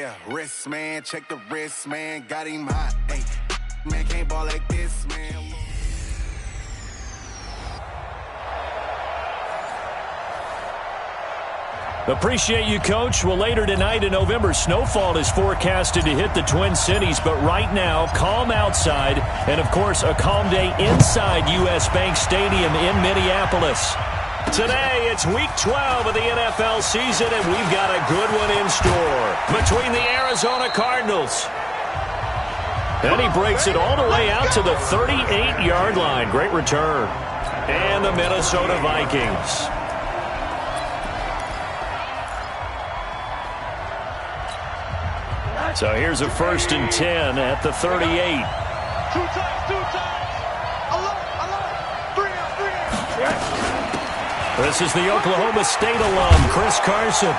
Yeah, wrist, man, check the wrist, man, got him hot. Hey, man, can't ball like this, man. Appreciate you, Coach. Well, later tonight in November, snowfall is forecasted to hit the Twin Cities, but right now, calm outside, and of course, a calm day inside U.S. Bank Stadium in Minneapolis. Today, it's Week 12 of the NFL season, and we've got a good one in store between the Arizona Cardinals. And he breaks it all the way out to the 38-yard line. Great return. And the Minnesota Vikings. So here's a 1st and 10 at the 38. Two times. Alone. Three. This is the Oklahoma State alum, Chris Carson.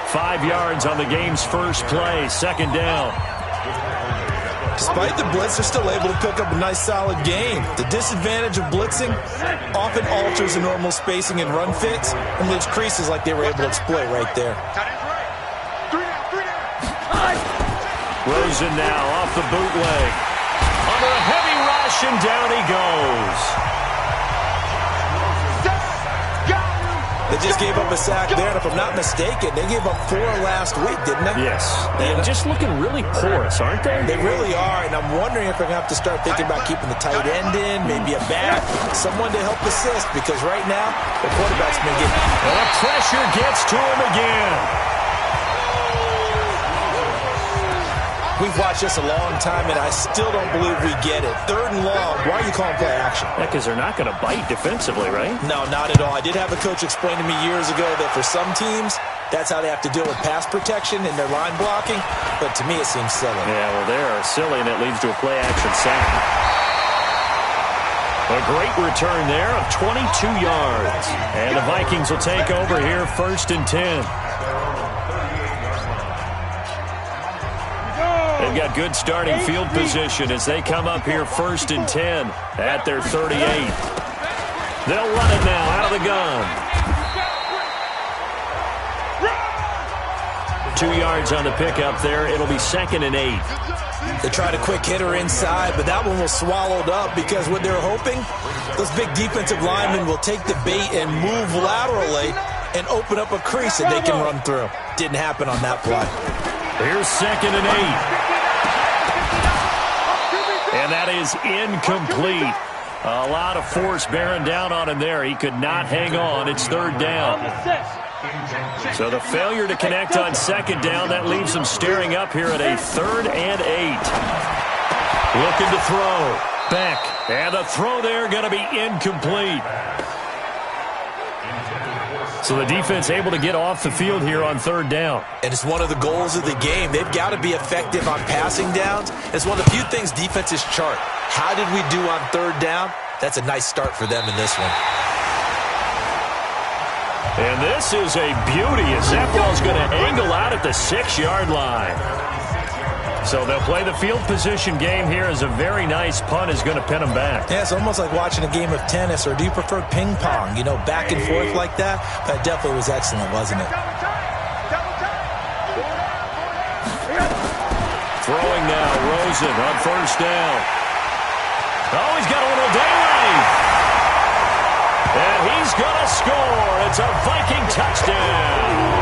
5 yards on the game's first play, 2nd down. Despite the blitz, they're still able to pick up a nice, solid game. The disadvantage of blitzing often alters the normal spacing and run fits and leaves creases like they were able to exploit right there. Rosen now off the bootleg. Under a heavy rush, and down he goes. They just gave up a sack there, and if I'm not mistaken, they gave up 4 last week, didn't they? Yes. And just looking really porous, aren't they? They really are, and I'm wondering if they're going to have to start thinking about keeping the tight end in, maybe a back, someone to help assist, because right now, the quarterback's been getting... And the pressure gets to him again. We've watched this a long time, and I still don't believe we get it. 3rd and long. Why are you calling play action? Yeah, because they're not going to bite defensively, right? No, not at all. I did have a coach explain to me years ago that for some teams, that's how they have to deal with pass protection and their line blocking. But to me, it seems silly. Yeah, well, they are silly, and it leads to a play action sack. A great return there of 22 yards. And the Vikings will take over here, 1st and 10. They've got good starting field position as they come up here 1st and 10 at their 38. They'll run it now out of the gun. 2 yards on the pickup there. It'll be 2nd and 8. They tried a quick hitter inside, but that one was swallowed up because what they're hoping, those big defensive linemen will take the bait and move laterally and open up a crease that they can run through. Didn't happen on that play. Here's 2nd and 8. And that is incomplete. A lot of force bearing down on him there. He could not hang on. It's 3rd down. So the failure to connect on 2nd down, that leaves him staring up here at a 3rd and 8. Looking to throw. Beck. And the throw there going to be incomplete. So the defense able to get off the field here on 3rd down. And it's one of the goals of the game. They've got to be effective on passing downs. It's one of the few things defenses chart. How did we do on 3rd down? That's a nice start for them in this one. And this is a beauty as that ball's going to angle out at the 6-yard line. So they'll play the field position game here as a very nice punt is going to pin them back. Yeah, it's almost like watching a game of tennis, or do you prefer ping pong? You know, back and forth like that? That definitely was excellent, wasn't it? Throwing now, Rosen on 1st down. Oh, he's got a little daylight. And he's going to score. It's a Viking touchdown.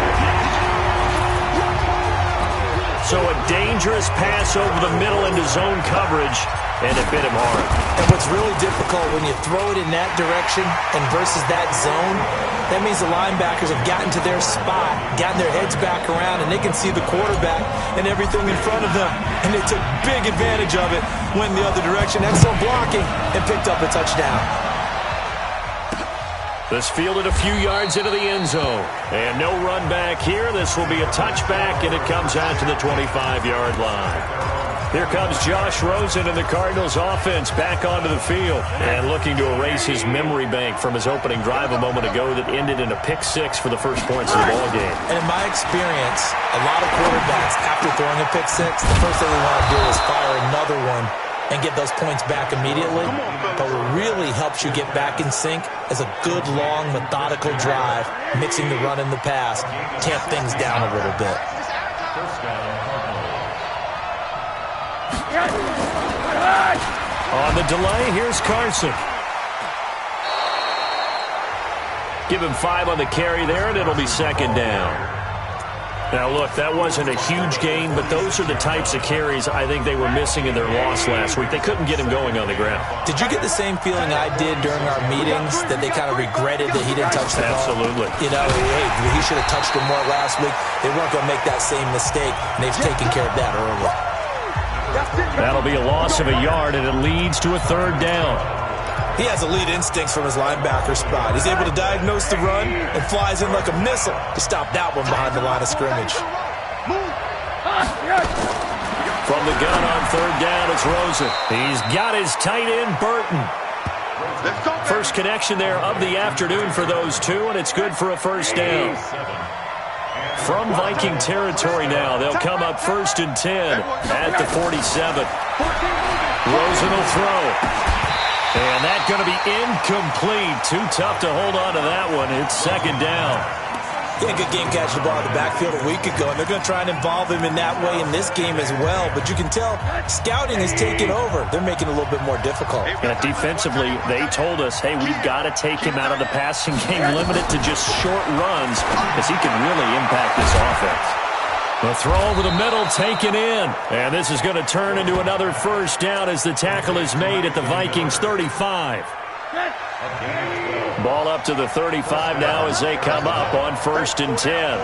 So a dangerous pass over the middle into zone coverage, and it bit him hard. And what's really difficult when you throw it in that direction and versus that zone, that means the linebackers have gotten to their spot, gotten their heads back around, and they can see the quarterback and everything in front of them. And they took big advantage of it, went the other direction, excellent blocking, and picked up a touchdown. This fielded a few yards into the end zone. And no run back here. This will be a touchback, and it comes out to the 25-yard line. Here comes Josh Rosen and the Cardinals offense back onto the field. And looking to erase his memory bank from his opening drive a moment ago that ended in a pick-6 for the first points of the ballgame. And in my experience, a lot of quarterbacks, after throwing a pick-6, the first thing they want to do is fire another one and get those points back immediately. But what really helps you get back in sync is a good, long, methodical drive, mixing the run and the pass, tamp things down a little bit. On the delay, here's Carson. Give him 5 on the carry there, and it'll be second down. Now, look, that wasn't a huge gain, but those are the types of carries I think they were missing in their loss last week. They couldn't get him going on the ground. Did you get the same feeling I did during our meetings, that they kind of regretted that he didn't touch the ball? Absolutely. You know, hey, he should have touched him more last week. They weren't going to make that same mistake, and they've taken care of that early. That'll be a loss of a yard, and it leads to a third down. He has elite instincts from his linebacker spot. He's able to diagnose the run and flies in like a missile to stop that one behind the line of scrimmage. From the gun on third down, it's Rosen. He's got his tight end, Burton. First connection there of the afternoon for those two, and it's good for a first down. From Viking territory now, they'll come up 1st and 10 at the 47. Rosen will throw. And that's going to be incomplete. Too tough to hold on to that one. It's second down. He had a good game catching the ball in the backfield a week ago, and they're going to try and involve him in that way in this game as well. But you can tell scouting has taken over. They're making it a little bit more difficult. Yeah, defensively, they told us, hey, we've got to take him out of the passing game, limit it to just short runs, because he can really impact this offense. The throw over the middle taken in. And this is going to turn into another first down as the tackle is made at the Vikings 35. Ball up to the 35 now as they come up on 1st and 10.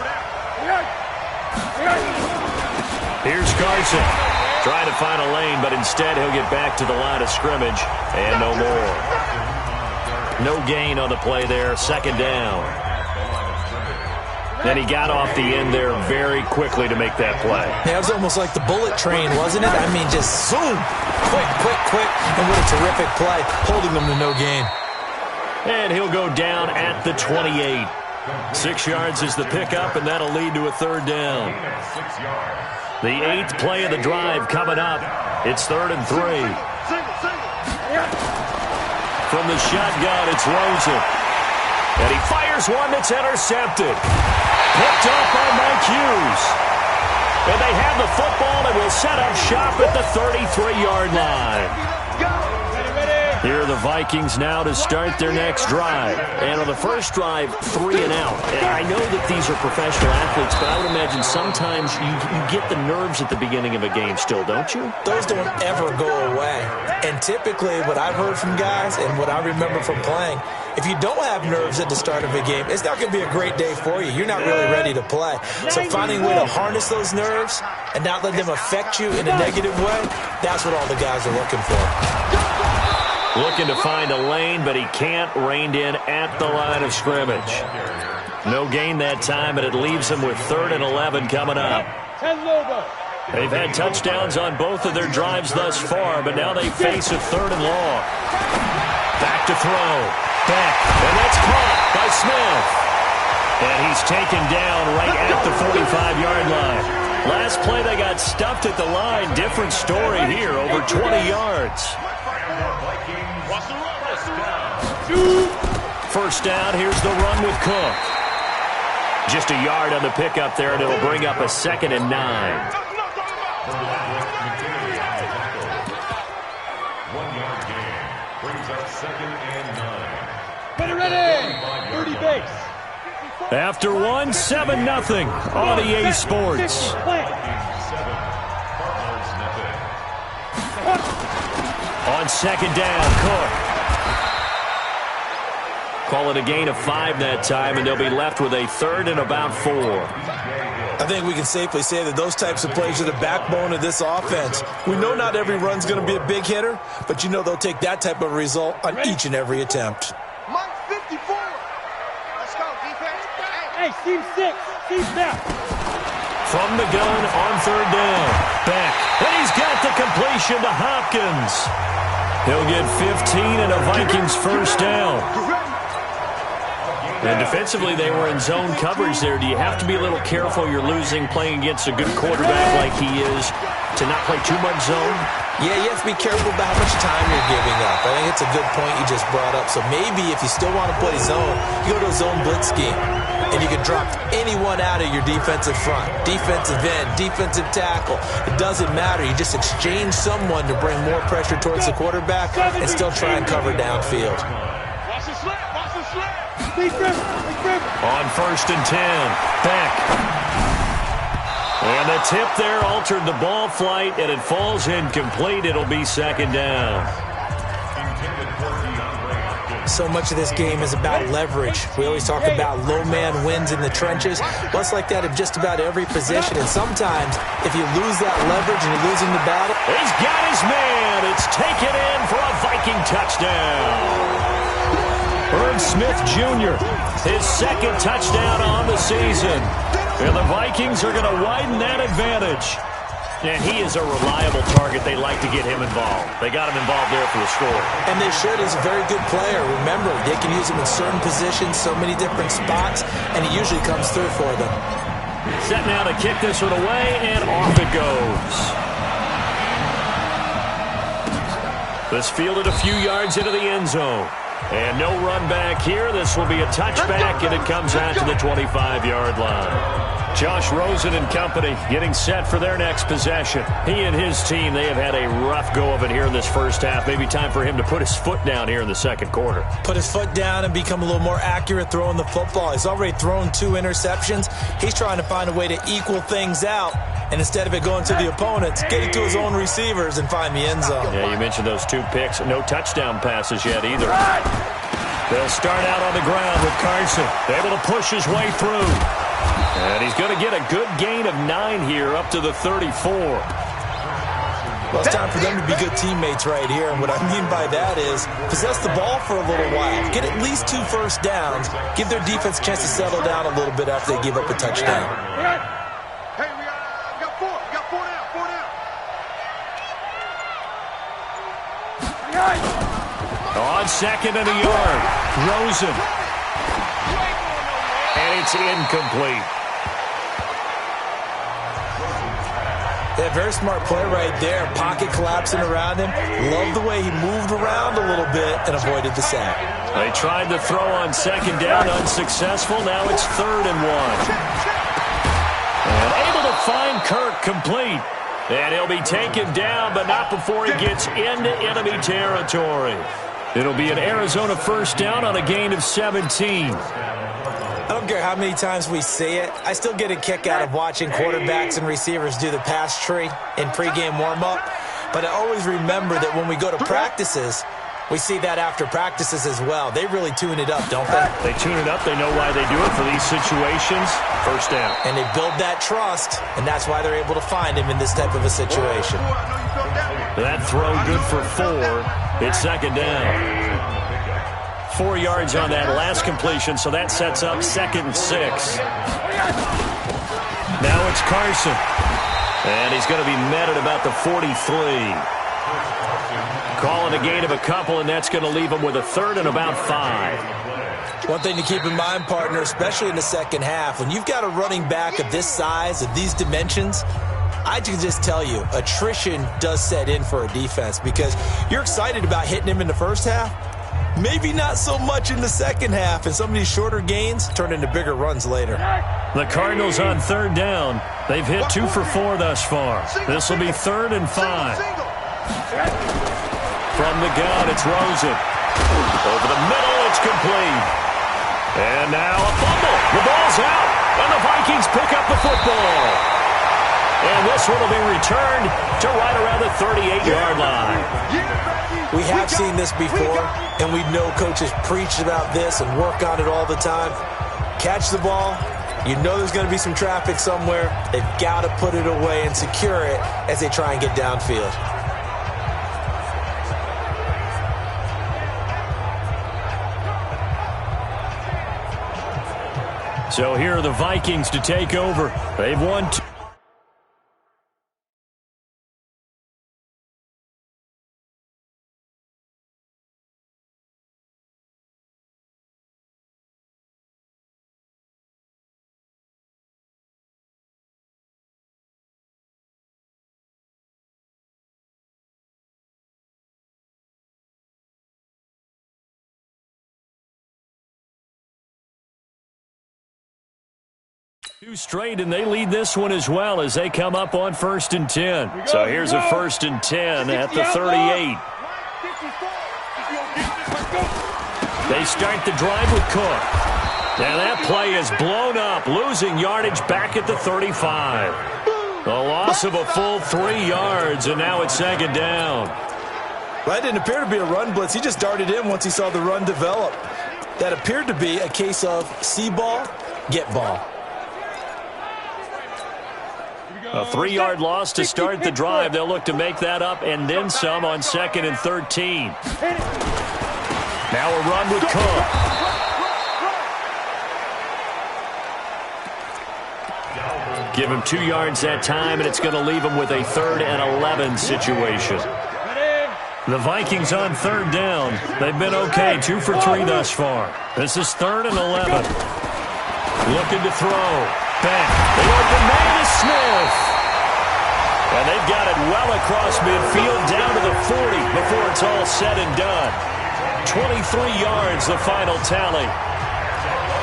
Here's Carson. Trying to find a lane, but instead he'll get back to the line of scrimmage. And no more. No gain on the play there. Second down. And he got off the end there very quickly to make that play. Yeah, it was almost like the bullet train, wasn't it? I mean, just zoom. Quick. And what a terrific play, holding them to no gain. And he'll go down at the 28. 6 yards is the pickup, and that'll lead to a third down. The 8th play of the drive coming up. It's 3rd and 3. From the shotgun, it's Rosen. And he fires one that's intercepted. Picked up by Mike Hughes. And they have the football and will set up shop at the 33-yard line. Here are the Vikings now to start their next drive. And on the first drive, 3 and out. And I know that these are professional athletes, but I would imagine sometimes you get the nerves at the beginning of a game still, don't you? Those don't ever go away. And typically what I've heard from guys and what I remember from playing, if you don't have nerves at the start of a game, it's not going to be a great day for you. You're not really ready to play. So finding a way to harness those nerves and not let them affect you in a negative way, that's what all the guys are looking for. Looking to find a lane, but he can't. Reined in at the line of scrimmage. No gain that time, and it leaves him with 3rd and 11 coming up. They've had touchdowns on both of their drives thus far, but now they face a 3rd and long. Back to throw. Back, and that's caught by Smith. And he's taken down right at the 45-yard line. Last play, they got stuffed at the line. Different story here, over 20 yards. First down, here's the run with Cook. Just a yard on the pickup there, and it'll bring up a 2nd and 9. 1-yard gain brings up 2nd and 9. Ready, 30 base. After 1, 7-0 on EA Sports. On 2nd down, Cook. Call it a gain of 5 that time, and they'll be left with a 3rd and about 4. I think we can safely say that those types of plays are the backbone of this offense. We know not every run's going to be a big hitter, but you know they'll take that type of result on each and every attempt. Mike 54. Let's go, defense. Hey, team 6. Team snap. From the gun on 3rd down. Back. And he's got the completion to Hopkins. He'll get 15 and a Vikings first down. And defensively, they were in zone coverage there. Do you have to be a little careful? You're losing playing against a good quarterback like he is to not play too much zone? Yeah, you have to be careful about how much time you're giving up. I think it's a good point you just brought up. So maybe if you still want to play zone, you go to a zone blitz scheme. and you can drop anyone out of your defensive front. Defensive end, defensive tackle. It doesn't matter. You just exchange someone to bring more pressure towards the quarterback and still try and cover downfield. Watch the slip. Watch the slip. On 1st and 10, Beck. And the tip there altered the ball flight, and it falls incomplete. It'll be 2nd down. So much of this game is about leverage. We always talk about low man wins in the trenches. Well, it's like that in just about every position. And sometimes, if you lose that leverage and you're losing the battle. He's got his man. It's taken in for a Viking touchdown. Herb Smith Jr., his 2nd touchdown on the season. And the Vikings are going to widen that advantage. And he is a reliable target. They like to get him involved. They got him involved there for the score. And they should. He's a very good player. Remember, they can use him in certain positions, so many different spots, and he usually comes through for them. Set now to kick this one away, and off it goes. This fielded a few yards into the end zone. And no run back here. This will be a touchback, and it comes out to the 25-yard line. Josh Rosen and company getting set for their next possession. He and his team, they have had a rough go of it here in this first half. Maybe time for him to put his foot down here in the 2nd quarter. Put his foot down and become a little more accurate throwing the football. He's already thrown 2 interceptions. He's trying to find a way to equal things out. And instead of it going to the opponents, get it to his own receivers and find the end zone. Yeah, you mentioned those 2 picks. No touchdown passes yet either. They'll start out on the ground with Carson. Able to push his way through. And he's going to get a good gain of 9 here up to the 34. Well, it's time for them to be good teammates right here. And what I mean by that is possess the ball for a little while. Get at least 2 first downs. Give their defense a chance to settle down a little bit after they give up a touchdown. Hey, we got 4. We got 4 down. 4 down. On 2nd and a yard, Rosen. And it's incomplete. Yeah, very smart play right there. Pocket collapsing around him. Love the way he moved around a little bit and avoided the sack. They tried to throw on 2nd down, unsuccessful. Now it's 3rd and 1. And able to find Kirk complete. And he'll be taken down, but not before he gets into enemy territory. It'll be an Arizona 1st down on a gain of 17. I don't care how many times we see it. I still get a kick out of watching quarterbacks and receivers do the pass tree in pregame warm-up. But I always remember that when we go to practices, we see that after practices as well. They really tune it up, don't they? They tune it up. They know why they do it for these situations. 1st down. And they build that trust, and that's why they're able to find him in this type of a situation. That throw good for 4. It's 2nd down. 4 yards on that last completion, so that sets up 2nd and 6. Now it's Carson. And he's going to be met at about the 43. Calling a gain of a couple, and that's going to leave him with a 3rd and about 5. One thing to keep in mind, partner, especially in the second half, when you've got a running back of this size, of these dimensions, I can just tell you, attrition does set in for a defense because you're excited about hitting him in the first half. Maybe not so much in the second half, and some of these shorter gains turn into bigger runs later. The Cardinals on 3rd down. They've hit 2 for 4 thus far. This will be 3rd and 5. From the gun, it's Rosen. Over the middle, it's complete. And now a fumble. The ball's out, and the Vikings pick up the football. And this one will be returned to right around the 38-yard line. We have seen this before, and we know coaches preach about this and work on it all the time. Catch the ball. You know there's going to be some traffic somewhere. They've got to put it away and secure it as they try and get downfield. So here are the Vikings to take over. They've won 2. 2 straight, and they lead this one as well as they come up on 1st and 10. So here's a 1st and 10 at the 38. They start the drive with Cook. And that play is blown up, losing yardage back at the 35. A loss of a full 3 yards, and now it's 2nd down. Well, that didn't appear to be a run blitz. He just darted in once he saw the run develop. That appeared to be a case of see ball, get ball. A 3-yard loss to start the drive. They'll look to make that up and then some on 2nd and 13. Now a run with Cook. Give him 2 yards that time, and it's going to leave him with a 3rd and 11 situation. The Vikings on 3rd down. They've been okay, 2 for 3 thus far. This is 3rd and 11. Looking to throw. Back. They open man to Smith. And they've got it well across midfield down to the 40 before it's all said and done. 23 yards, the final tally.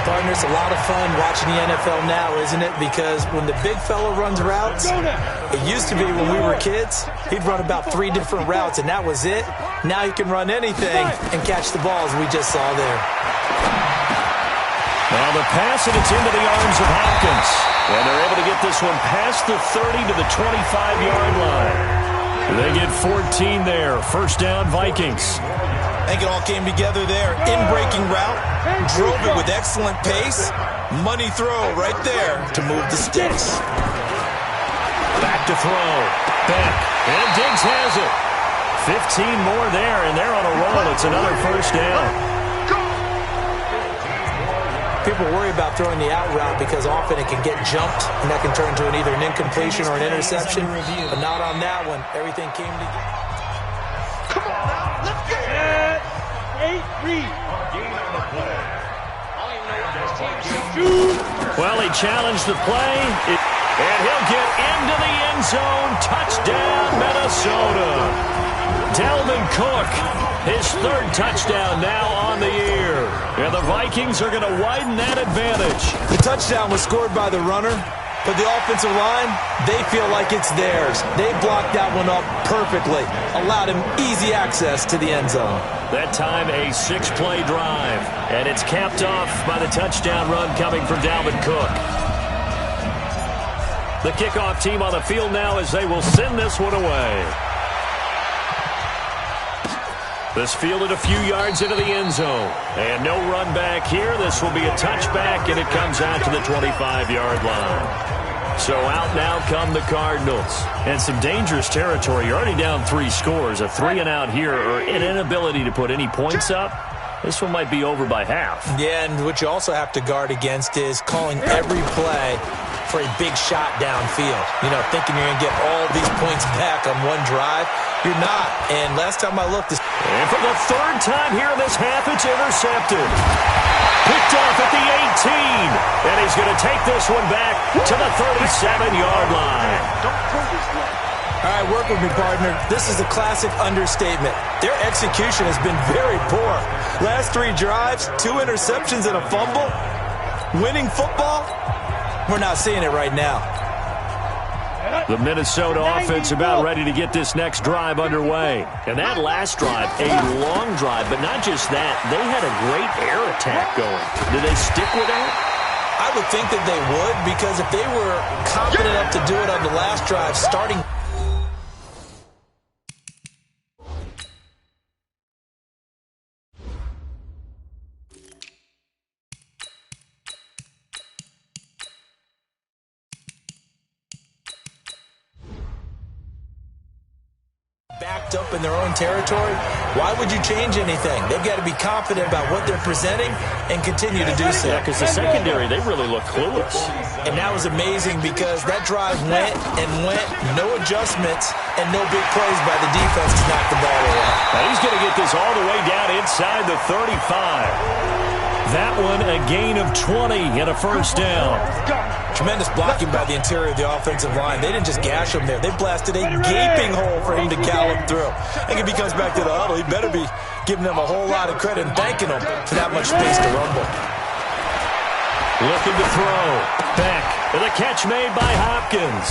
Partner, it's a lot of fun watching the NFL now, isn't it? Because when the big fella runs routes, it used to be when we were kids, he'd run about 3 different routes, and that was it. Now he can run anything and catch the balls we just saw there. Now the pass, and it's into the arms of Hopkins. And they're able to get this one past the 30 to the 25-yard line. They get 14 there. 1st down, Vikings. I think it all came together there. In-breaking route, drove it with excellent pace. Money throw right there to move the sticks. Back to throw. Back. And Diggs has it. 15 more there, and they're on a roll. It's another 1st down. People worry about throwing the out route because often it can get jumped, and that can turn into either an incompletion or an interception. But not on that one. Everything came together. Come on now, let's get it. 8 read. Well, he challenged the play, and he'll get into the end zone. Touchdown, Minnesota. Dalvin Cook, his 3rd touchdown now on the year. And the Vikings are going to widen that advantage. The touchdown was scored by the runner, but the offensive line, they feel like it's theirs. They blocked that one up perfectly, allowed him easy access to the end zone. That time a 6-play drive, and it's capped off by the touchdown run coming from Dalvin Cook. The kickoff team on the field now as they will send this one away. This fielded a few yards into the end zone. And no run back here. This will be a touchback, and it comes out to the 25-yard line. So out now come the Cardinals. And some dangerous territory. You're already down 3 scores. A 3-and-out here, or an inability to put any points up. This one might be over by half. Yeah, and what you also have to guard against is calling every play for a big shot downfield. You know, thinking you're going to get all these points back on one drive. You're not. And last time I looked, and for the 3rd time here in this half, it's intercepted. Picked off at the 18. And he's going to take this one back to the 37-yard line. All right, work with me, partner. This is a classic understatement. Their execution has been very poor. Last 3 drives, 2 interceptions and a fumble. Winning football, we're not seeing it right now. The Minnesota offense about ready to get this next drive underway. And that last drive, a long drive, but not just that. They had a great air attack going. Did they stick with that? I would think that they would, because if they were confident enough to do it on the last drive, starting... backed up in their own territory, why would you change anything? They've got to be confident about what they're presenting and continue to do so. Yeah, because the secondary, they really look clueless. And that was amazing because that drive went and went, no adjustments, and no big plays by the defense to knock the ball away. Now he's going to get this all the way down inside the 35. That one a gain of 20 and a 1st down. Tremendous blocking by the interior of the offensive line. They didn't just gash him there. They blasted a gaping hole for him to gallop through. I think if he comes back to the huddle, he better be giving them a whole lot of credit and thanking them for that much space to rumble. Looking to throw. Beck. And the catch made by Hopkins.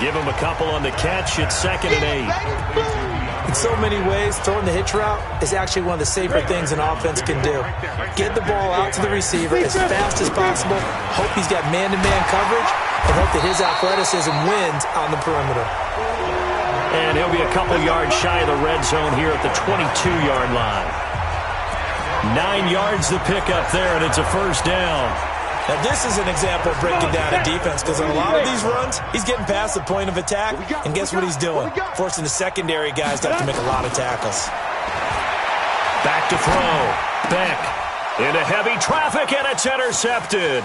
Give him a couple on the catch. It's 2nd and 8. In so many ways, throwing the hitch route is actually one of the safer things an offense can do. Get the ball out to the receiver as fast as possible, hope he's got man-to-man coverage, and hope that his athleticism wins on the perimeter. And he'll be a couple yards shy of the red zone here at the 22-yard line. 9 yards the pickup there, and it's a first down. Now, this is an example of breaking down a defense because on a lot of these runs, he's getting past the point of attack, and guess what he's doing? Forcing the secondary guys to have to make a lot of tackles. Back to throw. Beck into heavy traffic, and it's intercepted.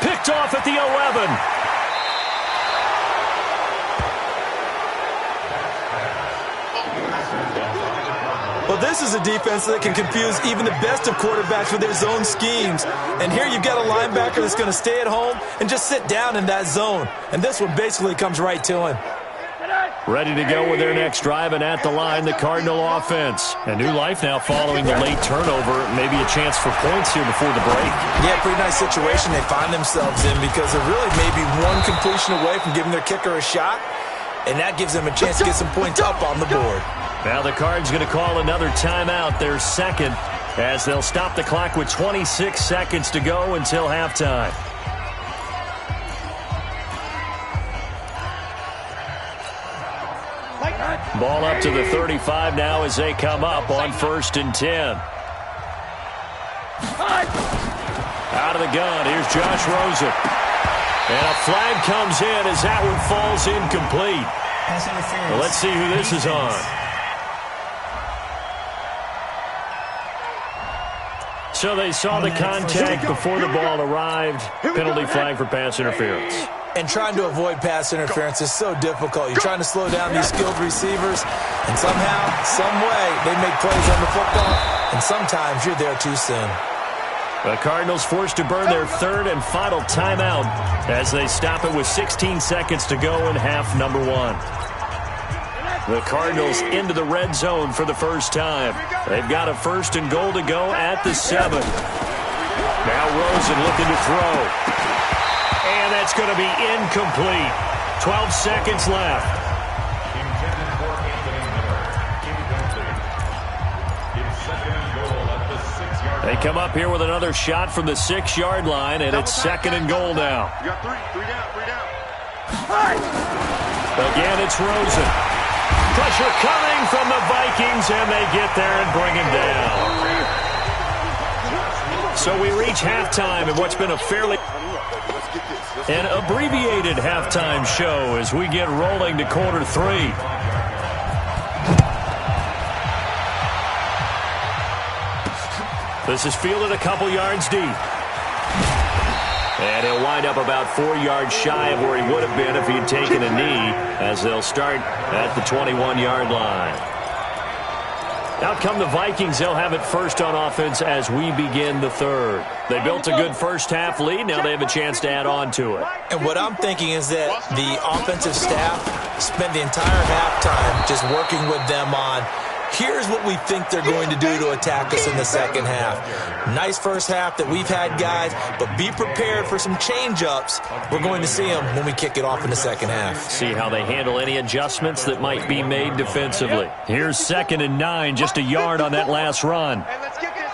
Picked off at the 11. Well, this is a defense that can confuse even the best of quarterbacks with their zone schemes. And here you've got a linebacker that's going to stay at home and just sit down in that zone. And this one basically comes right to him. Ready to go with their next drive, and at the line, the Cardinal offense. A new life now following the late turnover. Maybe a chance for points here before the break. Yeah, pretty nice situation they find themselves in because they're really maybe one completion away from giving their kicker a shot. And that gives them a chance to get some points up on the board. Now the Cards going to call another timeout, their second, as they'll stop the clock with 26 seconds to go until halftime. Ball up to the 35 now as they come up on 1st and 10. Out of the gun, here's Josh Rosen. And a flag comes in as that one falls incomplete. Well, let's see who this is on. So they saw the contact before the ball arrived. Penalty flag for pass interference. And trying to avoid pass interference is so difficult. You're trying to slow down these skilled receivers, and somehow, some way, they make plays on the football, and sometimes you're there too soon. The Cardinals forced to burn their 3rd and final timeout as they stop it with 16 seconds to go in half number 1. The Cardinals into the red zone for the first time. They've got a 1st and goal to go at the 7. Now Rosen looking to throw. And that's going to be incomplete. 12 seconds left. They come up here with another shot from the 6-yard line, and it's 2nd and goal now. You got three down. Again, it's Rosen. Pressure coming from the Vikings, and they get there and bring him down. So we reach halftime in what's been a fairly an abbreviated halftime show as we get rolling to quarter 3. This is fielded a couple yards deep. And he'll wind up about 4 yards shy of where he would have been if he had taken a knee, as they'll start at the 21-yard line. Out come the Vikings. They'll have it first on offense as we begin the 3rd. They built a good first-half lead. Now they have a chance to add on to it. And what I'm thinking is that the offensive staff spent the entire halftime just working with them on, here's what we think they're going to do to attack us in the second half. Nice first half that we've had, guys, but be prepared for some change-ups. We're going to see them when we kick it off in the second half. See how they handle any adjustments that might be made defensively. Here's 2nd and 9, just a yard on that last run. Hey, let's get this.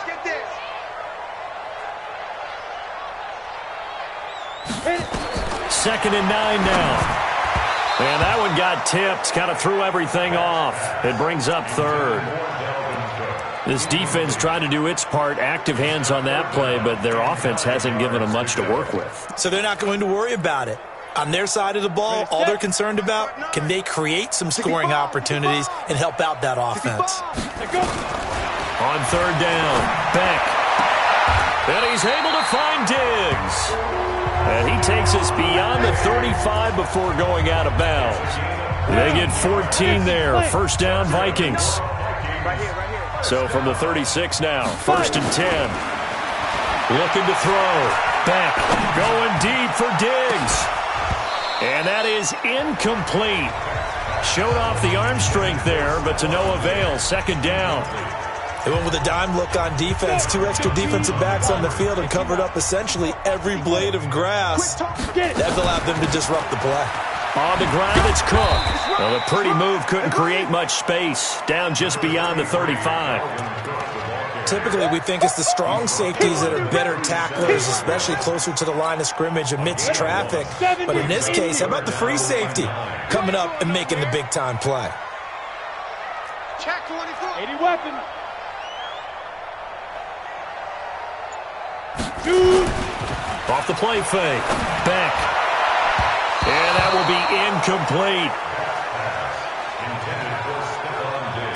2nd and 9 now. And that one got tipped, kind of threw everything off. It brings up 3rd. This defense tried to do its part, active hands on that play, but their offense hasn't given them much to work with. So they're not going to worry about it. On their side of the ball, all they're concerned about, can they create some scoring opportunities and help out that offense? On 3rd down, Beck. And he's able to find Diggs. And he takes us beyond the 35 before going out of bounds. They get 14 there. 1st down, Vikings. So from the 36 now, 1st and 10. Looking to throw. Beck going deep for Diggs. And that is incomplete. Showed off the arm strength there, but to no avail. 2nd down. They went with a dime look on defense. 2 extra defensive backs on the field and covered up essentially every blade of grass. That allowed them to disrupt the play. On the ground, it's Cook. Well, the pretty move couldn't create much space. Down just beyond the 35. Typically, we think it's the strong safeties that are better tacklers, especially closer to the line of scrimmage amidst traffic. But in this case, how about the free safety coming up and making the big-time play? Check 24. 80 weapon. Off the play fake. Beck. And that will be incomplete.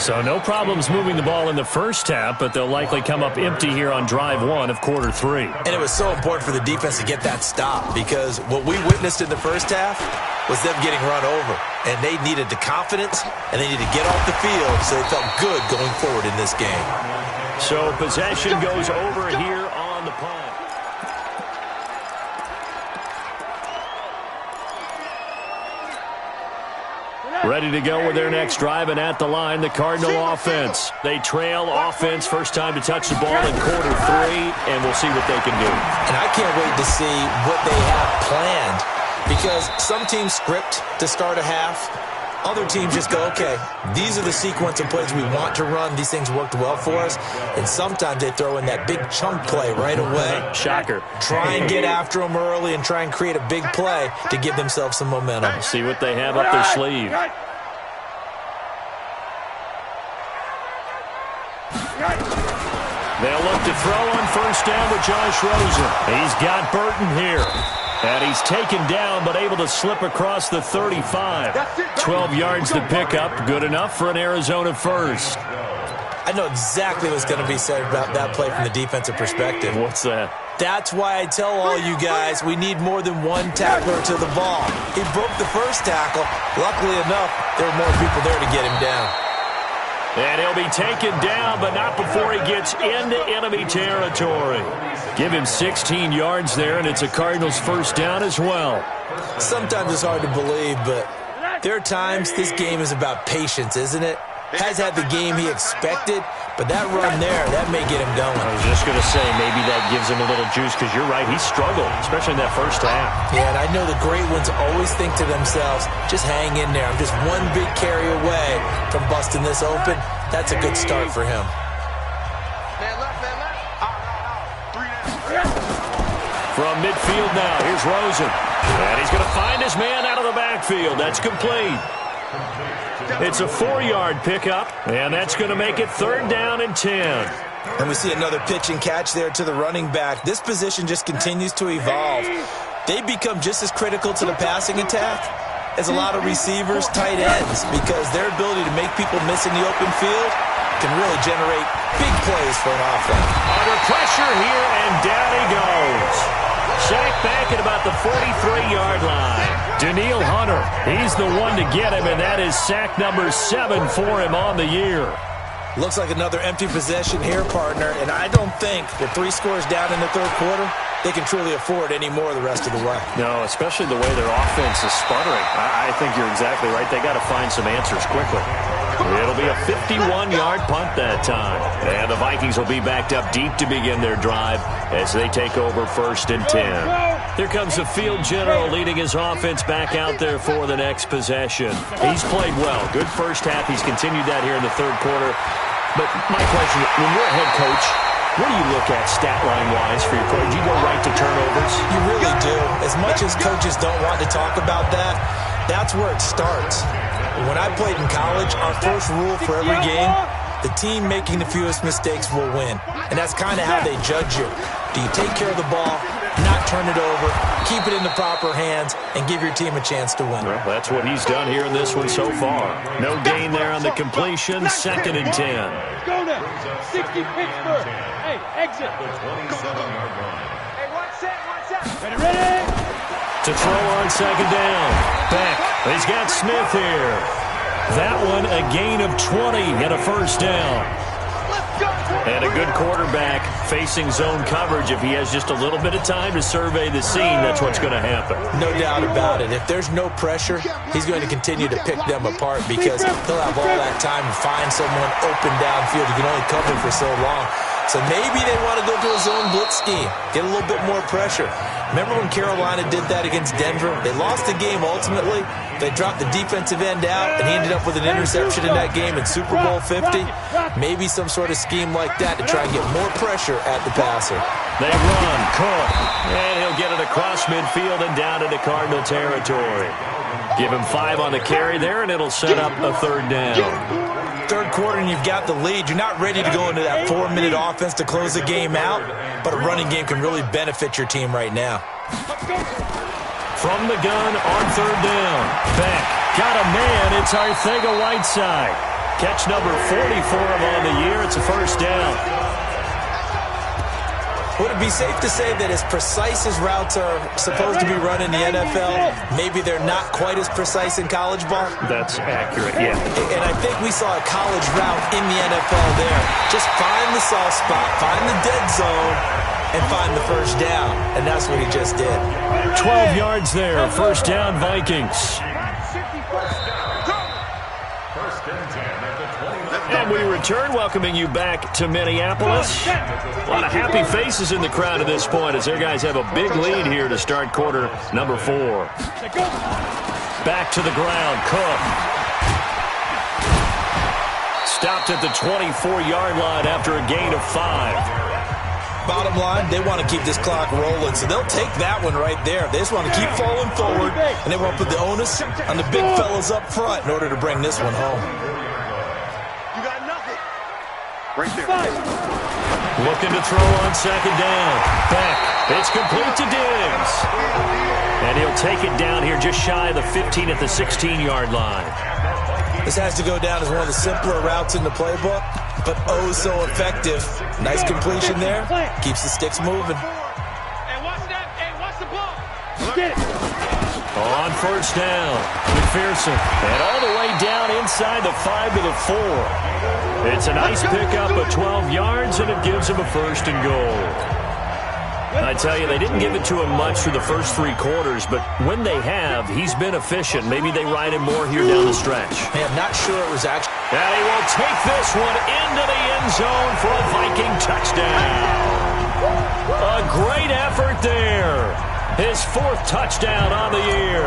So no problems moving the ball in the first half, but they'll likely come up empty here on drive 1 of quarter 3. And it was so important for the defense to get that stop, because what we witnessed in the first half was them getting run over. And they needed the confidence, and they needed to get off the field so they felt good going forward in this game. So possession goes over here on the punt. Ready to go with their next drive, and at the line, the Cardinal offense. They trail offense, first time to touch the ball in quarter 3, and we'll see what they can do. And I can't wait to see what they have planned, because some teams script to start a half. Other teams just go, okay, these are the sequence of plays we want to run. These things worked well for us. And sometimes they throw in that big chunk play right away. Shocker. Try and get after them early and try and create a big play to give themselves some momentum. See what they have up their sleeve. They'll look to throw on first down with Josh Rosen. He's got Burton here. And he's taken down, but able to slip across the 35. 12 yards to pick up. Good enough for an Arizona first. I know exactly what's going to be said about that play from the defensive perspective. What's that? That's why I tell all you guys we need more than one tackler to the ball. He broke the first tackle. Luckily enough, there were more people there to get him down. And he'll be taken down, but not before he gets into enemy territory. Give him 16 yards there, and it's a Cardinals first down as well. Sometimes it's hard to believe, but there are times this game is about patience, isn't it? Has had the game he expected, but that run there, that may get him going. I was just going to say, maybe that gives him a little juice, because you're right, he struggled, especially in that first half. Yeah, and I know the great ones always think to themselves, just hang in there. I'm just one big carry away from busting this open. That's a good start for him. From midfield now, here's Rosen. And he's going to find his man out of the backfield. That's complete. It's a 4-yard pickup, and that's going to make it 3rd down and 10. And we see another pitch and catch there to the running back. This position just continues to evolve. They become just as critical to the passing attack as a lot of receivers, tight ends, because their ability to make people miss in the open field can really generate big plays for an offense. Under pressure here, and down he goes. Sacked back at about the 43-yard line. Daniil Hunter, he's the one to get him, and that is sack number 7 for him on the year. Looks like another empty possession here, partner, and I don't think with 3 scores down in the 3rd quarter, they can truly afford any more the rest of the way. No, especially the way their offense is sputtering. I think you're exactly right. They got to find some answers quickly. It'll be a 51-yard punt that time. And the Vikings will be backed up deep to begin their drive as they take over 1st and 10. Here comes the field general leading his offense back out there for the next possession. He's played well. Good first half. He's continued that here in the 3rd quarter. But my question, when you're a head coach, what do you look at stat line-wise for your play? Do you go right to turnovers? You really do. As much as coaches don't want to talk about that, that's where it starts. When I played in college, our first rule for every game, the team making the fewest mistakes will win. And that's kind of how they judge you. Do you take care of the ball, not turn it over, keep it in the proper hands, and give your team a chance to win? Well, that's what he's done here in this one so far. No gain there on the completion, 2nd and 10. Go now. 60 Pittsburgh. Hey, exit. Hey, one set. Ready? To throw on 2nd down. Beck. He's got Smith here. That one a gain of 20 and a first down. Let's go. And a good quarterback facing zone coverage. If he has just a little bit of time to survey the scene, that's what's going to happen. No doubt about it. If there's no pressure, he's going to continue to pick them apart because he'll have all that time to find someone open downfield. He can only cover for so long. So maybe they want to go to a zone blitz scheme, get a little bit more pressure. Remember when Carolina did that against Denver? They lost the game ultimately. They dropped the defensive end out, and he ended up with an interception in that game in Super Bowl 50. Maybe some sort of scheme like that to try and get more pressure at the passer. They run, Cook, and he'll get it across midfield and down into Cardinal territory. Give him 5 on the carry there, and it'll set up a 3rd down. Third quarter and you've got the lead. You're not ready to go into that 4-minute offense to close the game out, but a running game can really benefit your team right now. From the gun on 3rd down. Beck got a man. It's Arcega-Whiteside. Catch number 40 for him on the year. It's a 1st down. Would it be safe to say that as precise as routes are supposed to be run in the NFL, maybe they're not quite as precise in college ball? That's accurate, yeah. And I think we saw a college route in the NFL there. Just find the soft spot, find the dead zone, and find the 1st down. And that's what he just did. 12 yards there. 1st down, Vikings. And we return, welcoming you back to Minneapolis. A lot of happy faces in the crowd at this point as their guys have a big lead here to start quarter number 4. Back to the ground, Cook. Stopped at the 24-yard line after a gain of 5. Bottom line, they want to keep this clock rolling, so they'll take that one right there. They just want to keep falling forward, and they want to put the onus on the big fellas up front in order to bring this one home. Right there. Looking to throw on 2nd down. Beck. It's complete to Diggs. And he'll take it down here just shy of the 15 at the 16-yard line. This has to go down as one of the simpler routes in the playbook, but oh so effective. Nice completion there. Keeps the sticks moving. Hey, watch that. Hey, watch the ball. Get it. On 1st down, McPherson. And all the way down inside the 5 to the 4. It's a nice pickup of 12 yards, and it gives him a 1st and goal. I tell you, they didn't give it to him much for the first 3 quarters, but when they have, he's been efficient. Maybe they ride him more here down the stretch. Hey, I'm not sure it was actually... And he will take this one into the end zone for a Viking touchdown. A great effort there. His 4th touchdown on the year.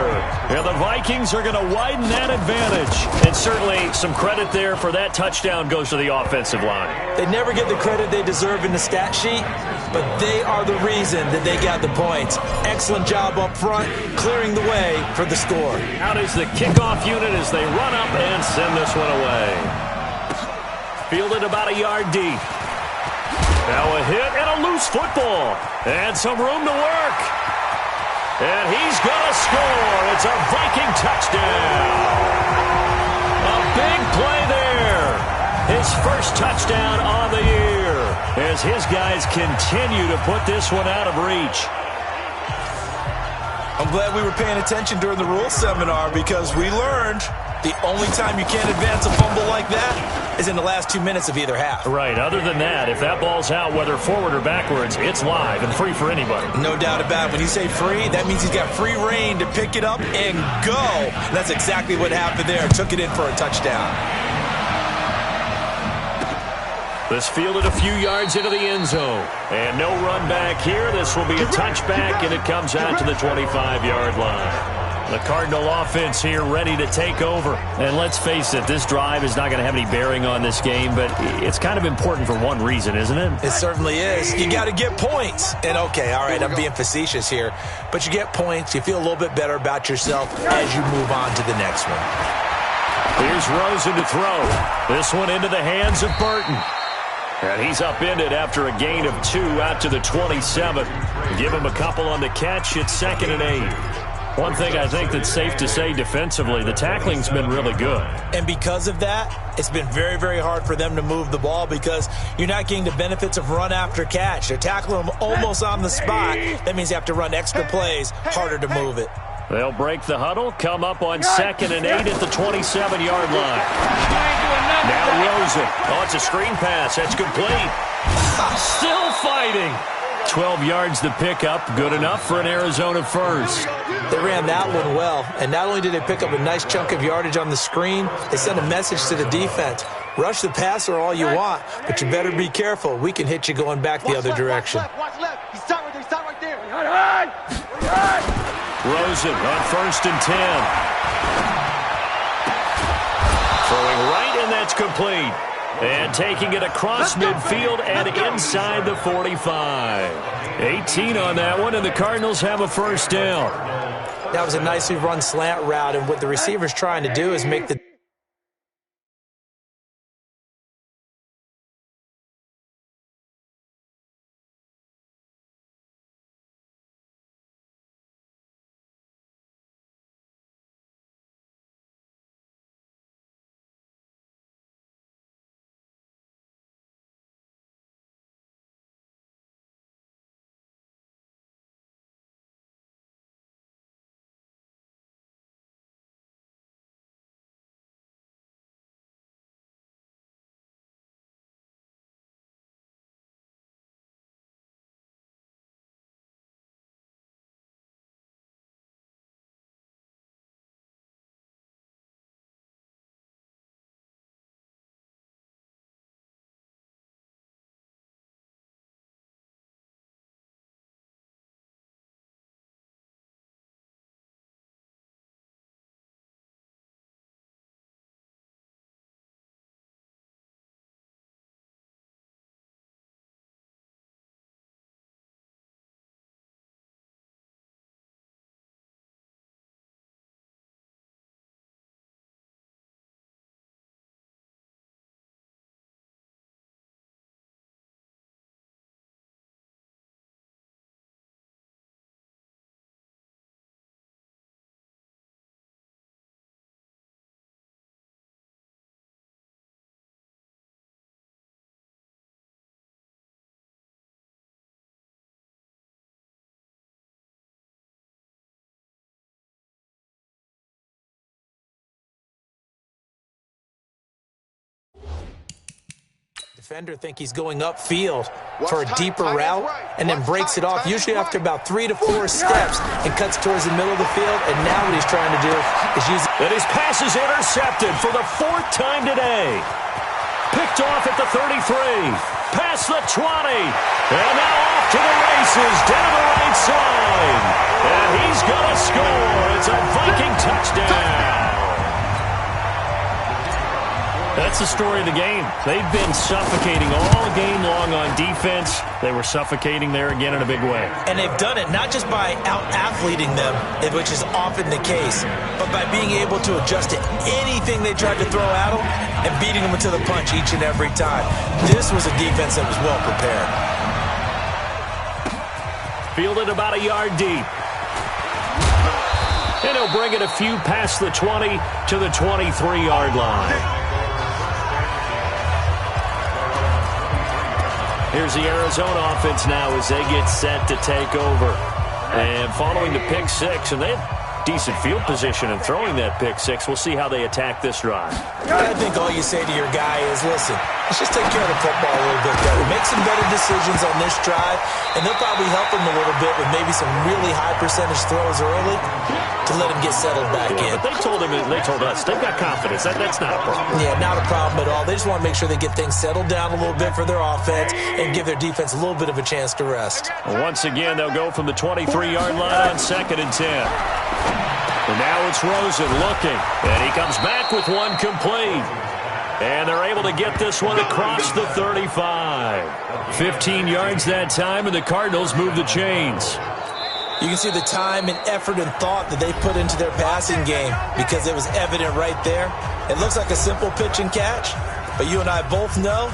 And the Vikings are going to widen that advantage. And certainly some credit there for that touchdown goes to the offensive line. They never get the credit they deserve in the stat sheet, but they are the reason that they got the points. Excellent job up front, clearing the way for the score. Out is the kickoff unit as they run up and send this one away. Fielded about a yard deep. Now a hit and a loose football. And some room to work. And he's going to score. It's a Viking touchdown. A big play there. His 1st touchdown on the year as his guys continue to put this one out of reach. I'm glad we were paying attention during the rules seminar because we learned the only time you can't advance a fumble like that is in the last 2 minutes of either half. Right. Other than that, if that ball's out, whether forward or backwards, it's live and free for anybody. No doubt about it. When you say free, that means he's got free reign to pick it up and go. And that's exactly what happened there. Took it in for a touchdown. This fielded a few yards into the end zone. And no run back here. This will be a touchback, and it comes out to the 25-yard line. The Cardinal offense here ready to take over. And let's face it, this drive is not going to have any bearing on this game, but it's kind of important for one reason, isn't it? It certainly is. You got to get points. And okay, all right, I'm being facetious here, but you get points, you feel a little bit better about yourself as you move on to the next one. Here's Rosen to throw. This one into the hands of Burton. And he's upended after a gain of 2 out to the 27. Give him a couple on the catch. It's 2nd and 8. One thing I think that's safe to say defensively, the tackling's been really good. And because of that, it's been very, very hard for them to move the ball because you're not getting the benefits of run after catch. They're tackling them almost on the spot. That means you have to run extra plays, harder to move it. They'll break the huddle, come up on 2nd and 8 at the 27-yard line. Now Rosen. Oh, it's a screen pass. That's complete. Still fighting. 12 yards to pick up. Good enough for an Arizona first. They ran that one well, and not only did they pick up a nice chunk of yardage on the screen, they sent a message to the defense. Rush the passer all you want, but you better be careful. We can hit you going back the other direction. Watch left. He's stopped right there. He's stopped right there. Rosen on 1st and 10. Throwing right, and that's complete. And taking it across midfield and inside the 45. 18 on that one, and the Cardinals have a first down. That was a nicely run slant route, and what the receiver's trying to do is make the defender think he's going upfield for a deeper route and then breaks it off, usually after about 3 to 4 steps, and cuts towards the middle of the field. And now what he's trying to do is use it. And his pass is intercepted for the 4th time today. Picked off at the 33. Past the 20. And now off to the races down the right side. And he's going to score. It's a Viking touchdown. That's the story of the game. They've been suffocating all game long on defense. They were suffocating there again in a big way. And they've done it not just by out-athleting them, which is often the case, but by being able to adjust to anything they tried to throw at them and beating them to the punch each and every time. This was a defense that was well prepared. Fielded about a yard deep. And he'll bring it a few past the 20 to the 23-yard line. Here's the Arizona offense now as they get set to take over. And following the pick six, and they have decent field position in throwing that pick six. We'll see how they attack this drive. I think all you say to your guy is, listen, let's just take care of the football a little bit better. Make some better decisions on this drive, and they'll probably help him a little bit with maybe some really high percentage throws early to let him get settled back in. But they told us, they've got confidence. That's not a problem. Yeah, not a problem at all. They just want to make sure they get things settled down a little bit for their offense and give their defense a little bit of a chance to rest. Once again, they'll go from the 23-yard line on 2nd and 10. And now it's Rosen looking, and he comes back with one complete. And they're able to get this one across the 35. 15 yards that time, and the Cardinals move the chains. You can see the time and effort and thought that they put into their passing game because it was evident right there. It looks like a simple pitch and catch, but you and I both know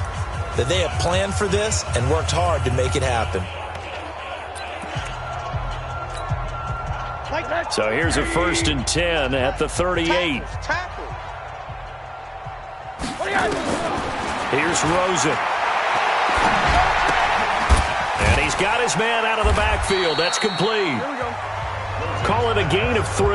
that they have planned for this and worked hard to make it happen. So here's a 1st and 10 at the 38. Here's Rosen. And he's got his man out of the backfield. That's complete. Call it a gain of 3.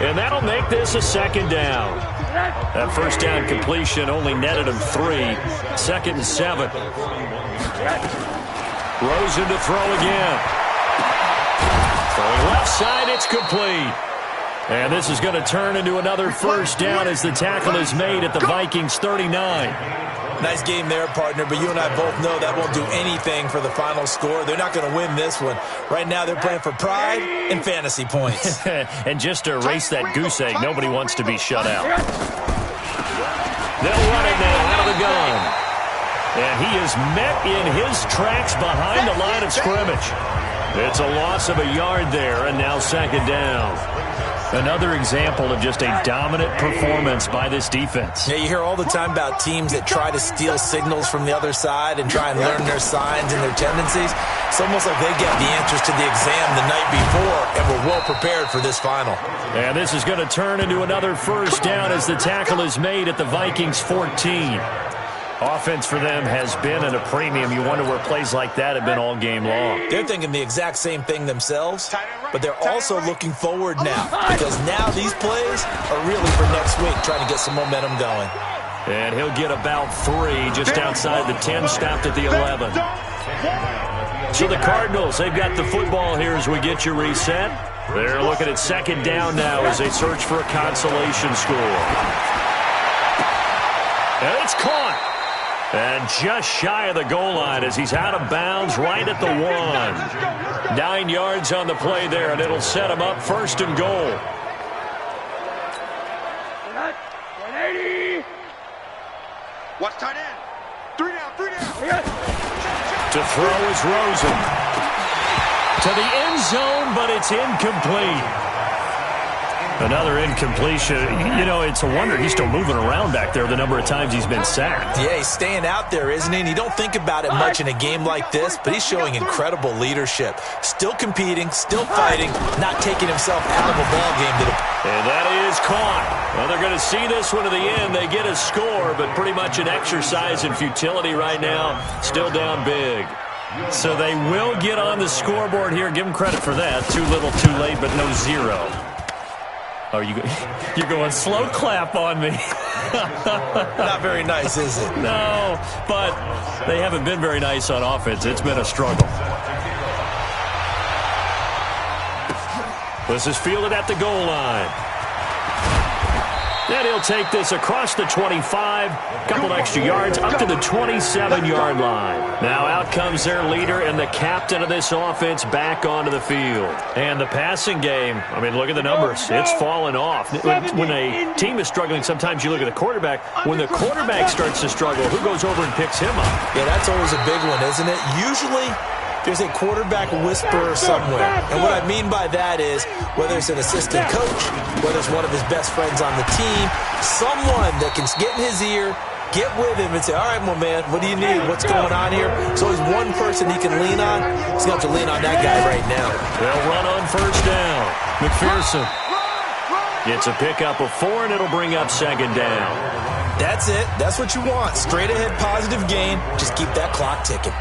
And that'll make this a 2nd down. That first down completion only netted him 3. 2nd and 7. Rosen to throw again. Throwing left side, it's complete. And this is going to turn into another first down as the tackle is made at the Vikings 39. Nice game there, partner, but you and I both know that won't do anything for the final score. They're not going to win this one. Right now they're playing for pride and fantasy points. And just to erase that goose egg, nobody wants to be shut out. They'll run it now out of the gun. And he is met in his tracks behind the line of scrimmage. It's a loss of a yard there, and now 2nd down. Another example of just a dominant performance by this defense. Yeah, you hear all the time about teams that try to steal signals from the other side and try and learn their signs and their tendencies. It's almost like they get the answers to the exam the night before and were well prepared for this final. And this is going to turn into another first down as the tackle is made at the Vikings 14. Offense for them has been at a premium. You wonder where plays like that have been all game long. They're thinking the exact same thing themselves, but they're also looking forward now because now these plays are really for next week, trying to get some momentum going. And he'll get about 3 just outside the 10, stopped at the 11. So the Cardinals, they've got the football here as we get you reset. They're looking at 2nd down now as they search for a consolation score. And it's caught. And just shy of the goal line as he's out of bounds right at the 1. 9 yards on the play there, and it'll set him up 1st and goal. 180. Watch tight end. 3 down, 3 down. To throw is Rosen. To the end zone, but it's incomplete. Another incompletion. You know, it's a wonder he's still moving around back there the number of times he's been sacked. Yeah, he's staying out there, isn't he? And you don't think about it much in a game like this, but he's showing incredible leadership. Still competing, still fighting, not taking himself out of a ball game. And that is caught. Well, they're going to see this one to the end. They get a score, but pretty much an exercise in futility right now. Still down big. So they will get on the scoreboard here. Give them credit for that. Too little, too late, but no 0. Oh, you're going slow clap on me. Not very nice, is it? No, but they haven't been very nice on offense. It's been a struggle. This is fielded at the goal line. And he'll take this across the 25, couple extra yards, up to the 27-yard line. Now out comes their leader and the captain of this offense back onto the field. And the passing game, I mean, look at the numbers. It's fallen off. When a team is struggling, sometimes you look at the quarterback. When the quarterback starts to struggle, who goes over and picks him up? Yeah, that's always a big one, isn't it? Usually there's a quarterback whisperer somewhere. And what I mean by that is whether it's an assistant coach, whether it's one of his best friends on the team, someone that can get in his ear, get with him and say, all right, my man, what do you need? What's going on here? So he's one person he can lean on. He's going to have to lean on that guy right now. They'll run on first down. McPherson gets a pickup of 4, and it'll bring up 2nd down. That's it. That's what you want. Straight ahead positive gain. Just keep that clock ticking.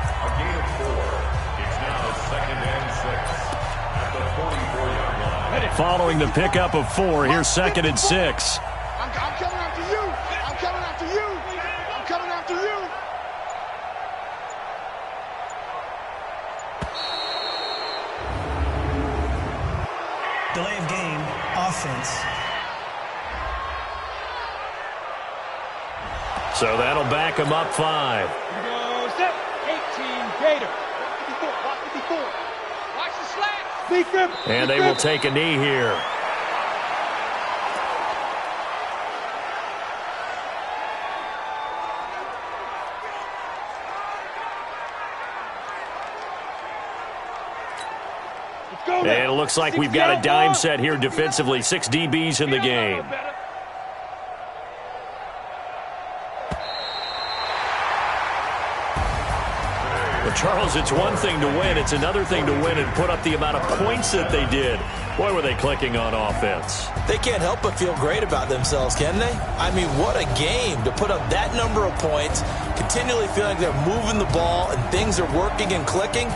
Following the pickup of 4, here's 2nd and 6. I'm coming after you. I'm coming after you. I'm coming after you. Delay of game, offense. So that'll back him up 5. Go set. 18 Gator. 54. Watch 54. Watch the slack. And they will take a knee here. And it looks like we've got a dime set here defensively. 6 DBs in the game. Well, Charles, it's one thing to win. It's another thing to win and put up the amount of points that they did. Boy, were they clicking on offense. They can't help but feel great about themselves, can they? I mean, what a game to put up that number of points, continually feeling like they're moving the ball and things are working and clicking.